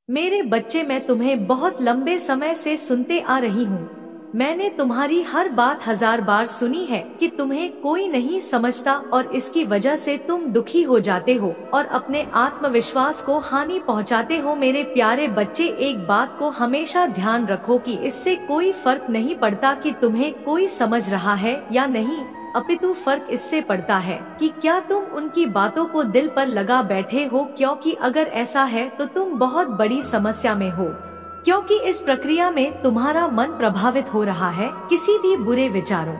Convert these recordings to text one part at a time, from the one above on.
मेरे बच्चे, मैं तुम्हें बहुत लंबे समय से सुनते आ रही हूँ। मैंने तुम्हारी हर बात 1000 बार सुनी है कि तुम्हें कोई नहीं समझता और इसकी वजह से तुम दुखी हो जाते हो और अपने आत्मविश्वास को हानि पहुँचाते हो। मेरे प्यारे बच्चे, एक बात को हमेशा ध्यान रखो कि इससे कोई फर्क नहीं पड़ता कि तुम्हें कोई समझ रहा है या नहीं, अपितु फर्क इससे पड़ता है कि क्या तुम उनकी बातों को दिल पर लगा बैठे हो, क्योंकि अगर ऐसा है तो तुम बहुत बड़ी समस्या में हो, क्योंकि इस प्रक्रिया में तुम्हारा मन प्रभावित हो रहा है। किसी भी बुरे विचारों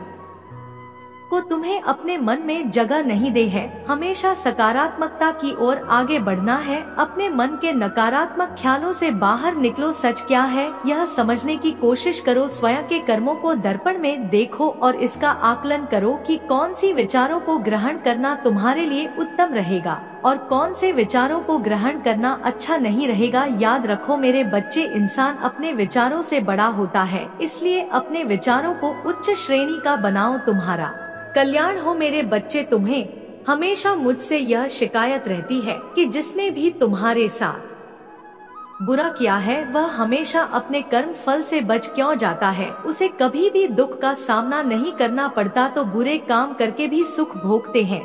को तुम्हें अपने मन में जगह नहीं दे है, हमेशा सकारात्मकता की ओर आगे बढ़ना है। अपने मन के नकारात्मक ख्यालों से बाहर निकलो। सच क्या है यह समझने की कोशिश करो। स्वयं के कर्मों को दर्पण में देखो और इसका आकलन करो कि कौन सी विचारों को ग्रहण करना तुम्हारे लिए उत्तम रहेगा और कौन से विचारों को ग्रहण करना अच्छा नहीं रहेगा। याद रखो मेरे बच्चे, इंसान अपने विचारों से बड़ा होता है, इसलिए अपने विचारों को उच्च श्रेणी का बनाओ। तुम्हारा कल्याण हो। मेरे बच्चे, तुम्हें हमेशा मुझसे यह शिकायत रहती है कि जिसने भी तुम्हारे साथ बुरा किया है वह हमेशा अपने कर्म फल से बच क्यों जाता है, उसे कभी भी दुख का सामना नहीं करना पड़ता तो बुरे काम करके भी सुख भोगते हैं।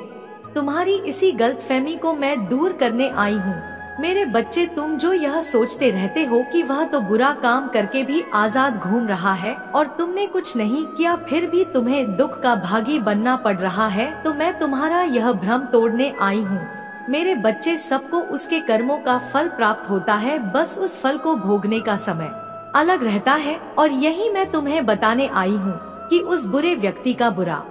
तुम्हारी इसी गलतफहमी को मैं दूर करने आई हूँ। मेरे बच्चे, तुम जो यह सोचते रहते हो कि वह तो बुरा काम करके भी आजाद घूम रहा है और तुमने कुछ नहीं किया फिर भी तुम्हें दुख का भागी बनना पड़ रहा है, तो मैं तुम्हारा यह भ्रम तोड़ने आई हूँ। मेरे बच्चे, सबको उसके कर्मों का फल प्राप्त होता है, बस उस फल को भोगने का समय अलग रहता है। और यही मैं तुम्हें बताने आई हूँ कि उस बुरे व्यक्ति का बुरा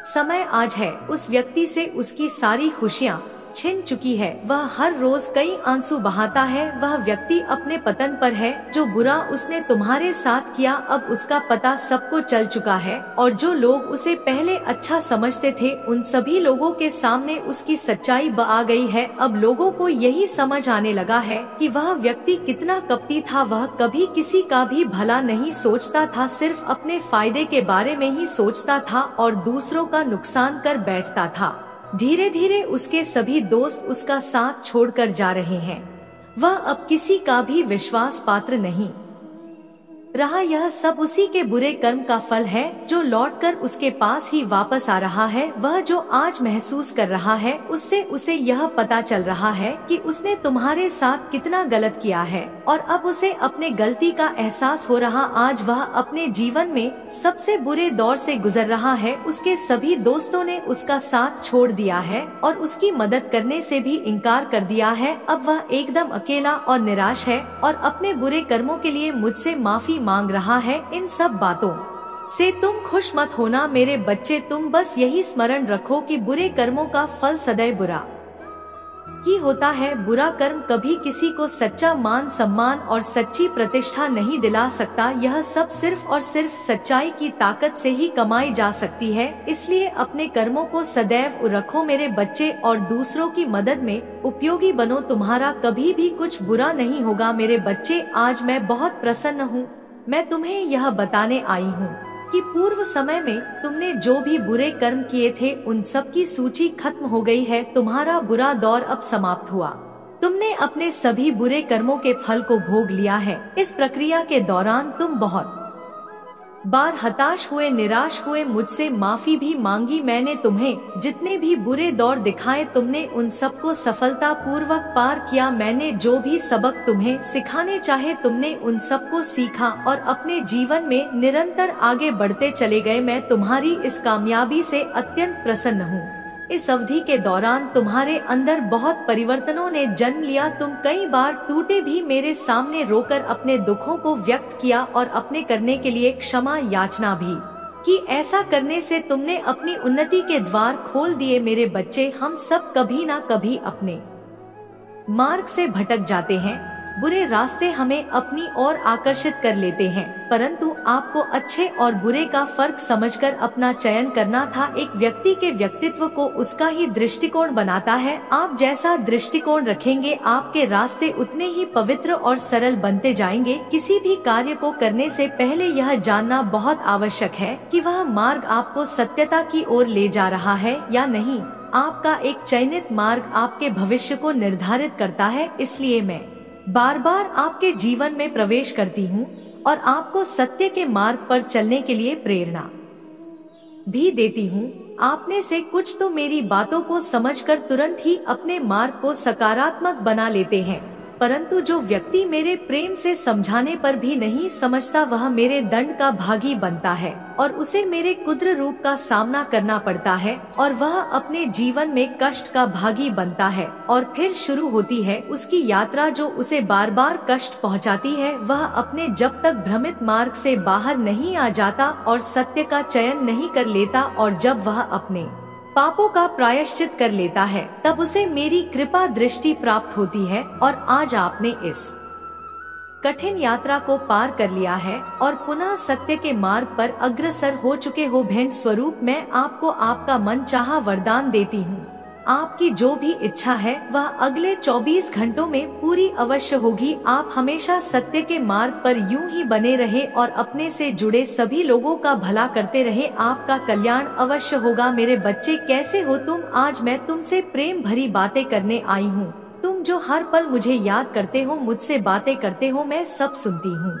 समय आज है। उस व्यक्ति से उसकी सारी खुशियाँ छिन चुकी है। वह हर रोज कई आंसू बहाता है। वह व्यक्ति अपने पतन पर है। जो बुरा उसने तुम्हारे साथ किया अब उसका पता सबको चल चुका है और जो लोग उसे पहले अच्छा समझते थे उन सभी लोगों के सामने उसकी सच्चाई आ गई है। अब लोगों को यही समझ आने लगा है कि वह व्यक्ति कितना कपटी था। वह कभी किसी का भी भला नहीं सोचता था, सिर्फ अपने फायदे के बारे में ही सोचता था और दूसरों का नुकसान कर बैठता था। धीरे धीरे उसके सभी दोस्त उसका साथ छोड़कर जा रहे हैं। वह अब किसी का भी विश्वास पात्र नहीं रहा। यह सब उसी के बुरे कर्म का फल है जो लौटकर उसके पास ही वापस आ रहा है। वह जो आज महसूस कर रहा है उससे उसे यह पता चल रहा है कि उसने तुम्हारे साथ कितना गलत किया है और अब उसे अपने गलती का एहसास हो रहा। आज वह अपने जीवन में सबसे बुरे दौर से गुजर रहा है। उसके सभी दोस्तों ने उसका साथ छोड़ दिया है और उसकी मदद करने से भी इनकार कर दिया है। अब वह एकदम अकेला और निराश है और अपने बुरे कर्मों के लिए मुझसे माफी मांग रहा है। इन सब बातों से तुम खुश मत होना मेरे बच्चे। तुम बस यही स्मरण रखो कि बुरे कर्मों का फल सदैव बुरा ही होता है। बुरा कर्म कभी किसी को सच्चा मान सम्मान और सच्ची प्रतिष्ठा नहीं दिला सकता। यह सब सिर्फ और सिर्फ सच्चाई की ताकत से ही कमाई जा सकती है। इसलिए अपने कर्मों को सदैव रखो मेरे बच्चे और दूसरों की मदद में उपयोगी बनो। तुम्हारा कभी भी कुछ बुरा नहीं होगा मेरे बच्चे। आज मैं बहुत प्रसन्न हूँ। मैं तुम्हें यह बताने आई हूँ कि पूर्व समय में तुमने जो भी बुरे कर्म किए थे उन सब की सूची खत्म हो गई है। तुम्हारा बुरा दौर अब समाप्त हुआ। तुमने अपने सभी बुरे कर्मों के फल को भोग लिया है। इस प्रक्रिया के दौरान तुम बहुत बार हताश हुए, निराश हुए, मुझसे माफी भी मांगी। मैंने तुम्हें जितने भी बुरे दौर दिखाए तुमने उन सबको सफलता पूर्वक पार किया। मैंने जो भी सबक तुम्हें सिखाने चाहे तुमने उन सबको सीखा और अपने जीवन में निरंतर आगे बढ़ते चले गए। मैं तुम्हारी इस कामयाबी से अत्यंत प्रसन्न हूँ। इस अवधि के दौरान तुम्हारे अंदर बहुत परिवर्तनों ने जन्म लिया। तुम कई बार टूटे भी मेरे सामने रोकर अपने दुखों को व्यक्त किया और अपने करने के लिए क्षमा याचना भी कि ऐसा करने से तुमने अपनी उन्नति के द्वार खोल दिए। मेरे बच्चे, हम सब कभी ना कभी अपने मार्ग से भटक जाते हैं। बुरे रास्ते हमें अपनी ओर आकर्षित कर लेते हैं, परंतु आपको अच्छे और बुरे का फर्क समझकर अपना चयन करना था। एक व्यक्ति के व्यक्तित्व को उसका ही दृष्टिकोण बनाता है। आप जैसा दृष्टिकोण रखेंगे आपके रास्ते उतने ही पवित्र और सरल बनते जाएंगे। किसी भी कार्य को करने से पहले यह जानना बहुत आवश्यक है कि वह मार्ग आपको सत्यता की ओर ले जा रहा है या नहीं। आपका एक चयनित मार्ग आपके भविष्य को निर्धारित करता है। इसलिए मैं बार बार आपके जीवन में प्रवेश करती हूँ और आपको सत्य के मार्ग पर चलने के लिए प्रेरणा भी देती हूँ। आपने से कुछ तो मेरी बातों को समझकर तुरंत ही अपने मार्ग को सकारात्मक बना लेते हैं, परंतु जो व्यक्ति मेरे प्रेम से समझाने पर भी नहीं समझता वह मेरे दंड का भागी बनता है और उसे मेरे कुद्र रूप का सामना करना पड़ता है और वह अपने जीवन में कष्ट का भागी बनता है और फिर शुरू होती है उसकी यात्रा जो उसे बार बार कष्ट पहुंचाती है। वह अपने जब तक भ्रमित मार्ग से बाहर नहीं आ जाता और सत्य का चयन नहीं कर लेता और जब वह अपने पापों का प्रायश्चित कर लेता है तब उसे मेरी कृपा दृष्टि प्राप्त होती है। और आज आपने इस कठिन यात्रा को पार कर लिया है और पुनः सत्य के मार्ग पर अग्रसर हो चुके हो। भेंट स्वरूप मैं आपको आपका मनचाहा वरदान देती हूँ। आपकी जो भी इच्छा है वह अगले 24 घंटों में पूरी अवश्य होगी। आप हमेशा सत्य के मार्ग पर यूं ही बने रहे और अपने से जुड़े सभी लोगों का भला करते रहे। आपका कल्याण अवश्य होगा। मेरे बच्चे कैसे हो तुम? आज मैं तुमसे प्रेम भरी बातें करने आई हूँ। तुम जो हर पल मुझे याद करते हो, मुझसे बातें करते हो, मैं सब सुनती हूँ।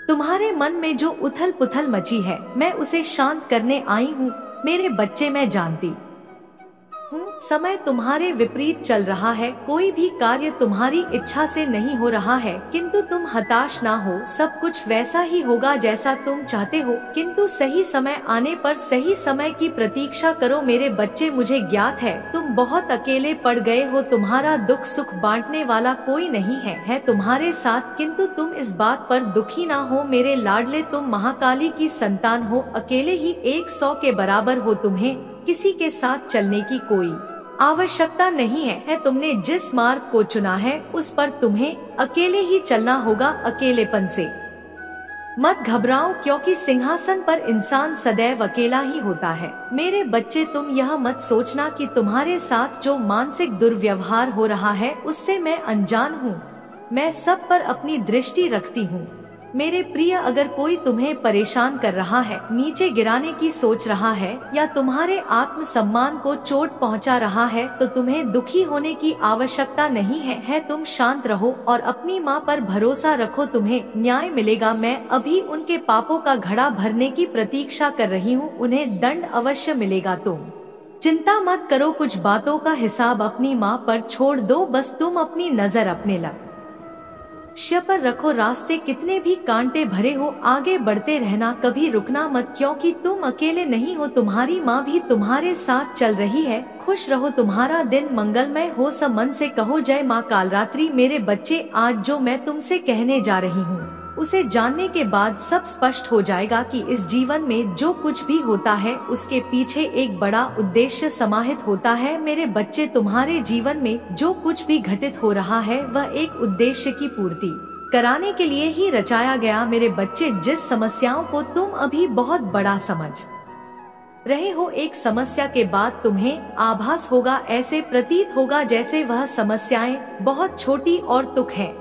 तुम्हारे मन में जो उथल पुथल मची है मैं उसे शांत करने आई हूँ। मेरे बच्चे, मैं जानती समय तुम्हारे विपरीत चल रहा है, कोई भी कार्य तुम्हारी इच्छा से नहीं हो रहा है, किंतु तुम हताश ना हो। सब कुछ वैसा ही होगा जैसा तुम चाहते हो, किंतु सही समय आने पर सही समय की प्रतीक्षा करो। मेरे बच्चे, मुझे ज्ञात है तुम बहुत अकेले पड़ गए हो। तुम्हारा दुख सुख बांटने वाला कोई नहीं है तुम्हारे साथ, किंतु तुम इस बात पर दुखी ना हो। मेरे लाडले, तुम महाकाली की संतान हो, अकेले ही 100 के बराबर हो। तुम्हें किसी के साथ चलने की कोई आवश्यकता नहीं है। तुमने जिस मार्ग को चुना है उस पर तुम्हें अकेले ही चलना होगा। अकेलेपन से मत घबराओ, क्योंकि सिंहासन पर इंसान सदैव अकेला ही होता है। मेरे बच्चे, तुम यह मत सोचना कि तुम्हारे साथ जो मानसिक दुर्व्यवहार हो रहा है उससे मैं अनजान हूँ। मैं सब पर अपनी दृष्टि रखती हूँ। मेरे प्रिय, अगर कोई तुम्हें परेशान कर रहा है, नीचे गिराने की सोच रहा है या तुम्हारे आत्मसम्मान को चोट पहुंचा रहा है तो तुम्हें दुखी होने की आवश्यकता नहीं है। तुम शांत रहो और अपनी माँ पर भरोसा रखो, तुम्हें न्याय मिलेगा। मैं अभी उनके पापों का घड़ा भरने की प्रतीक्षा कर रही हूँ, उन्हें दंड अवश्य मिलेगा। तुम चिंता मत करो, कुछ बातों का हिसाब अपनी माँ पर छोड़ दो। बस तुम अपनी नजर अपने लक्ष्य पर रखो। रास्ते कितने भी कांटे भरे हो, आगे बढ़ते रहना, कभी रुकना मत, क्योंकि तुम अकेले नहीं हो। तुम्हारी माँ भी तुम्हारे साथ चल रही है। खुश रहो, तुम्हारा दिन मंगलमय हो। सब मन से कहो जय माँ कालरात्रि। मेरे बच्चे, आज जो मैं तुमसे कहने जा रही हूँ उसे जानने के बाद सब स्पष्ट हो जाएगा कि इस जीवन में जो कुछ भी होता है उसके पीछे एक बड़ा उद्देश्य समाहित होता है। मेरे बच्चे, तुम्हारे जीवन में जो कुछ भी घटित हो रहा है वह एक उद्देश्य की पूर्ति कराने के लिए ही रचाया गया। मेरे बच्चे, जिस समस्याओं को तुम अभी बहुत बड़ा समझ रहे हो, एक समस्या के बाद तुम्हें आभास होगा, ऐसे प्रतीत होगा जैसे वह समस्याएं बहुत छोटी और तुच्छ है,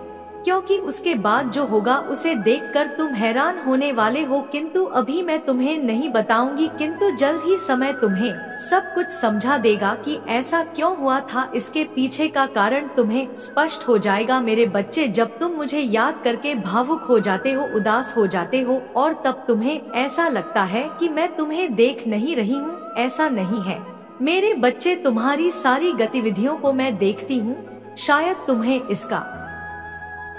क्योंकि उसके बाद जो होगा उसे देखकर तुम हैरान होने वाले हो। किंतु अभी मैं तुम्हें नहीं बताऊंगी, किंतु जल्द ही समय तुम्हें सब कुछ समझा देगा कि ऐसा क्यों हुआ था। इसके पीछे का कारण तुम्हें स्पष्ट हो जाएगा। मेरे बच्चे, जब तुम मुझे याद करके भावुक हो जाते हो, उदास हो जाते हो और तब तुम्हें ऐसा लगता है कि मैं तुम्हें देख नहीं रही हूँ, ऐसा नहीं है। मेरे बच्चे, तुम्हारी सारी गतिविधियों को मैं देखती हूँ। शायद तुम्हें इसका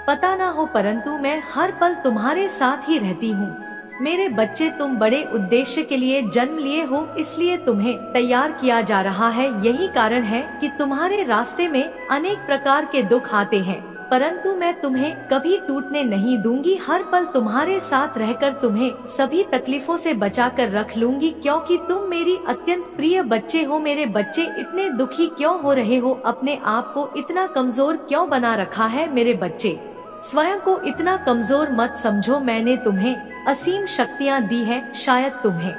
पता ना हो, परंतु मैं हर पल तुम्हारे साथ ही रहती हूँ। मेरे बच्चे, तुम बड़े उद्देश्य के लिए जन्म लिए हो, इसलिए तुम्हें तैयार किया जा रहा है। यही कारण है कि तुम्हारे रास्ते में अनेक प्रकार के दुख आते हैं, परंतु मैं तुम्हें कभी टूटने नहीं दूंगी। हर पल तुम्हारे साथ रहकर तुम्हें सभी तकलीफों से बचाकर रख लूंगी, क्योंकि तुम मेरी अत्यंत प्रिय बच्चे हो। मेरे बच्चे, इतने दुखी क्यों हो रहे हो? अपने आप को इतना कमजोर क्यों बना रखा है? मेरे बच्चे, स्वयं को इतना कमजोर मत समझो। मैंने तुम्हें असीम शक्तियाँ दी हैं, शायद तुम्हें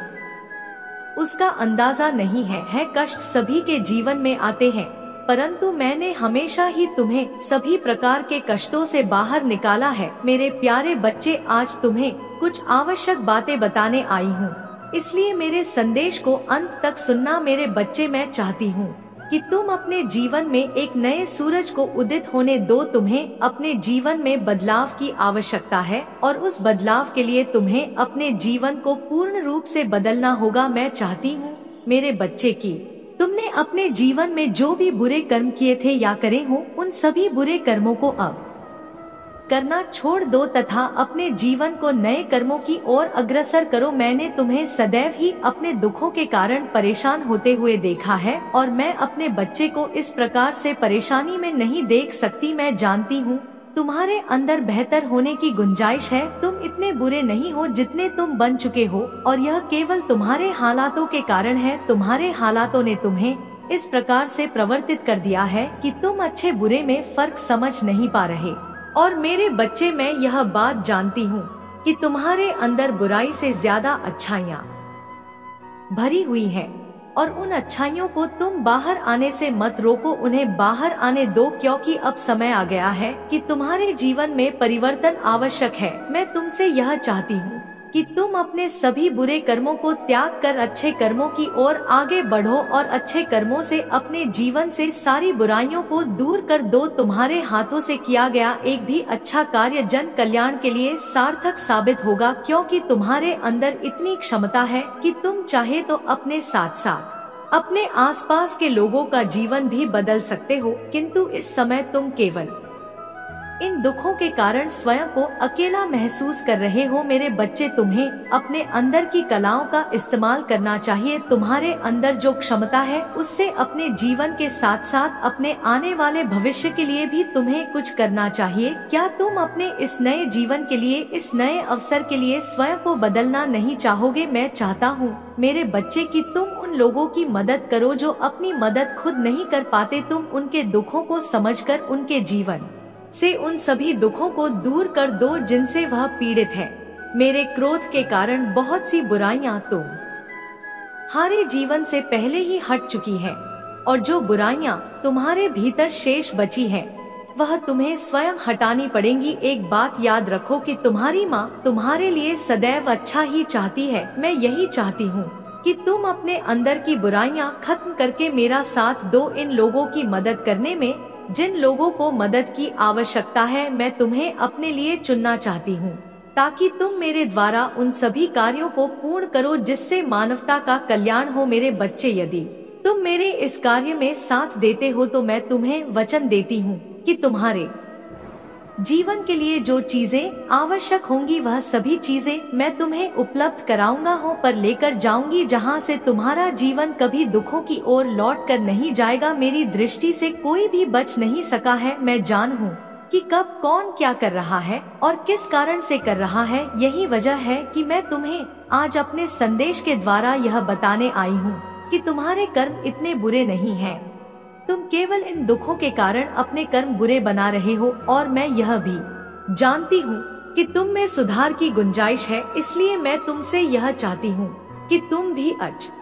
उसका अंदाजा नहीं है। कष्ट सभी के जीवन में आते हैं, परंतु मैंने हमेशा ही तुम्हें सभी प्रकार के कष्टों से बाहर निकाला है। मेरे प्यारे बच्चे, आज तुम्हें कुछ आवश्यक बातें बताने आई हूँ, इसलिए मेरे संदेश को अंत तक सुनना। मेरे बच्चे, मैं चाहती हूँ कि तुम अपने जीवन में एक नए सूरज को उदित होने दो। तुम्हें अपने जीवन में बदलाव की आवश्यकता है और उस बदलाव के लिए तुम्हें अपने जीवन को पूर्ण रूप से बदलना होगा। मैं चाहती हूँ मेरे बच्चे की तुमने अपने जीवन में जो भी बुरे कर्म किए थे या करे हो, उन सभी बुरे कर्मों को अब करना छोड़ दो तथा अपने जीवन को नए कर्मों की ओर अग्रसर करो। मैंने तुम्हें सदैव ही अपने दुखों के कारण परेशान होते हुए देखा है और मैं अपने बच्चे को इस प्रकार से परेशानी में नहीं देख सकती। मैं जानती हूँ तुम्हारे अंदर बेहतर होने की गुंजाइश है। तुम इतने बुरे नहीं हो जितने तुम बन चुके हो और यह केवल तुम्हारे हालातों के कारण है। तुम्हारे हालातों ने तुम्हें इस प्रकार से प्रवर्तित कर दिया है कि तुम अच्छे बुरे में फर्क समझ नहीं पा रहे। और मेरे बच्चे, मैं यह बात जानती हूँ कि तुम्हारे अंदर बुराई से ज्यादा अच्छाइयाँ भरी हुई हैं और उन अच्छाइयों को तुम बाहर आने से मत रोको, उन्हें बाहर आने दो, क्योंकि अब समय आ गया है कि तुम्हारे जीवन में परिवर्तन आवश्यक है। मैं तुमसे यह चाहती हूँ कि तुम अपने सभी बुरे कर्मों को त्याग कर अच्छे कर्मों की ओर आगे बढ़ो और अच्छे कर्मों से अपने जीवन से सारी बुराइयों को दूर कर दो। तुम्हारे हाथों से किया गया एक भी अच्छा कार्य जन कल्याण के लिए सार्थक साबित होगा, क्योंकि तुम्हारे अंदर इतनी क्षमता है कि तुम चाहे तो अपने साथ साथ अपने आसपास के लोगों का जीवन भी बदल सकते हो। किंतु इस समय तुम केवल इन दुखों के कारण स्वयं को अकेला महसूस कर रहे हो। मेरे बच्चे, तुम्हें अपने अंदर की कलाओं का इस्तेमाल करना चाहिए। तुम्हारे अंदर जो क्षमता है उससे अपने जीवन के साथ साथ अपने आने वाले भविष्य के लिए भी तुम्हें कुछ करना चाहिए। क्या तुम अपने इस नए जीवन के लिए, इस नए अवसर के लिए स्वयं को बदलना नहीं चाहोगे? मैं चाहता हूँ मेरे बच्चे कि तुम उन लोगों की मदद करो जो अपनी मदद खुद नहीं कर पाते। तुम उनके दुखों को समझकर उनके जीवन से उन सभी दुखों को दूर कर दो जिनसे वह पीड़ित है। मेरे क्रोध के कारण बहुत सी बुराइयां तुम्हारे जीवन से पहले ही हट चुकी है और जो बुराइयां तुम्हारे भीतर शेष बची है वह तुम्हें स्वयं हटानी पड़ेंगी। एक बात याद रखो कि तुम्हारी माँ तुम्हारे लिए सदैव अच्छा ही चाहती है। मैं यही चाहती हूँ कि तुम अपने अंदर की बुराइयां खत्म करके मेरा साथ दो इन लोगों की मदद करने में जिन लोगों को मदद की आवश्यकता है। मैं तुम्हें अपने लिए चुनना चाहती हूँ ताकि तुम मेरे द्वारा उन सभी कार्यों को पूर्ण करो जिससे मानवता का कल्याण हो। मेरे बच्चे, यदि तुम मेरे इस कार्य में साथ देते हो तो मैं तुम्हें वचन देती हूँ कि तुम्हारे जीवन के लिए जो चीजें आवश्यक होंगी वह सभी चीजें मैं तुम्हें उपलब्ध कराऊंगा हो पर लेकर जाऊंगी, जहां से तुम्हारा जीवन कभी दुखों की ओर लौट कर नहीं जाएगा। मेरी दृष्टि से कोई भी बच नहीं सका है। मैं जान हूँ कि कब कौन क्या कर रहा है और किस कारण से कर रहा है। यही वजह है कि मैं तुम्हें आज अपने संदेश के द्वारा यह बताने आई हूँ कि तुम्हारे कर्म इतने बुरे नहीं हैं। तुम केवल इन दुखों के कारण अपने कर्म बुरे बना रहे हो और मैं यह भी जानती हूँ कि तुम में सुधार की गुंजाइश है। इसलिए मैं तुमसे यह चाहती हूँ कि तुम भी अच्छे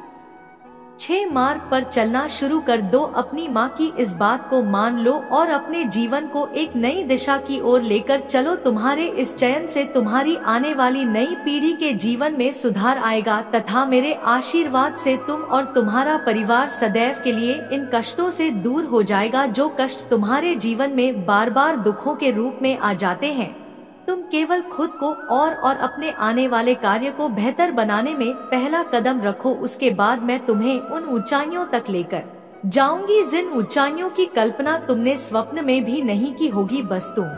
मार्ग पर चलना शुरू कर दो। अपनी माँ की इस बात को मान लो और अपने जीवन को एक नई दिशा की ओर लेकर चलो। तुम्हारे इस चयन से तुम्हारी आने वाली नई पीढ़ी के जीवन में सुधार आएगा तथा मेरे आशीर्वाद से तुम और तुम्हारा परिवार सदैव के लिए इन कष्टों से दूर हो जाएगा। जो कष्ट तुम्हारे जीवन में बार बार दुखों के रूप में आ जाते हैं, तुम केवल खुद को और अपने आने वाले कार्य को बेहतर बनाने में पहला कदम रखो। उसके बाद मैं तुम्हें उन ऊंचाइयों तक लेकर जाऊंगी जिन ऊंचाइयों की कल्पना तुमने स्वप्न में भी नहीं की होगी। बस तुम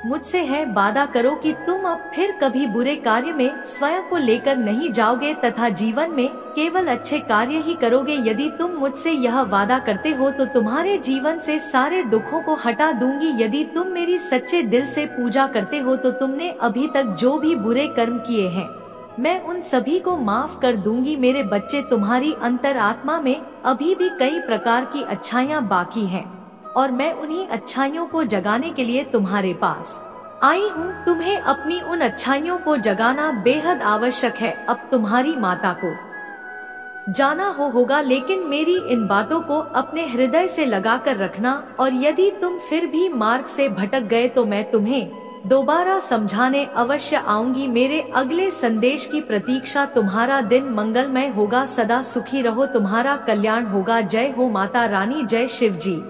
मुझसे है वादा करो कि तुम अब फिर कभी बुरे कार्य में स्वयं को लेकर नहीं जाओगे तथा जीवन में केवल अच्छे कार्य ही करोगे। यदि तुम मुझसे यह वादा करते हो तो तुम्हारे जीवन से सारे दुखों को हटा दूंगी। यदि तुम मेरी सच्चे दिल से पूजा करते हो तो तुमने अभी तक जो भी बुरे कर्म किए हैं मैं उन सभी को माफ कर दूंगी। मेरे बच्चे, तुम्हारी अंतरात्मा में अभी भी कई प्रकार की अच्छाइयाँ बाकी हैं और मैं उन्हीं अच्छाइयों को जगाने के लिए तुम्हारे पास आई हूँ। तुम्हें अपनी उन अच्छाइयों को जगाना बेहद आवश्यक है। अब तुम्हारी माता को जाना होगा, लेकिन मेरी इन बातों को अपने हृदय से लगा कर रखना और यदि तुम फिर भी मार्ग से भटक गए तो मैं तुम्हें दोबारा समझाने अवश्य आऊंगी। मेरे अगले संदेश की प्रतीक्षा। तुम्हारा दिन मंगलमय होगा, सदा सुखी रहो, तुम्हारा कल्याण होगा। जय हो माता रानी, जय शिव जी।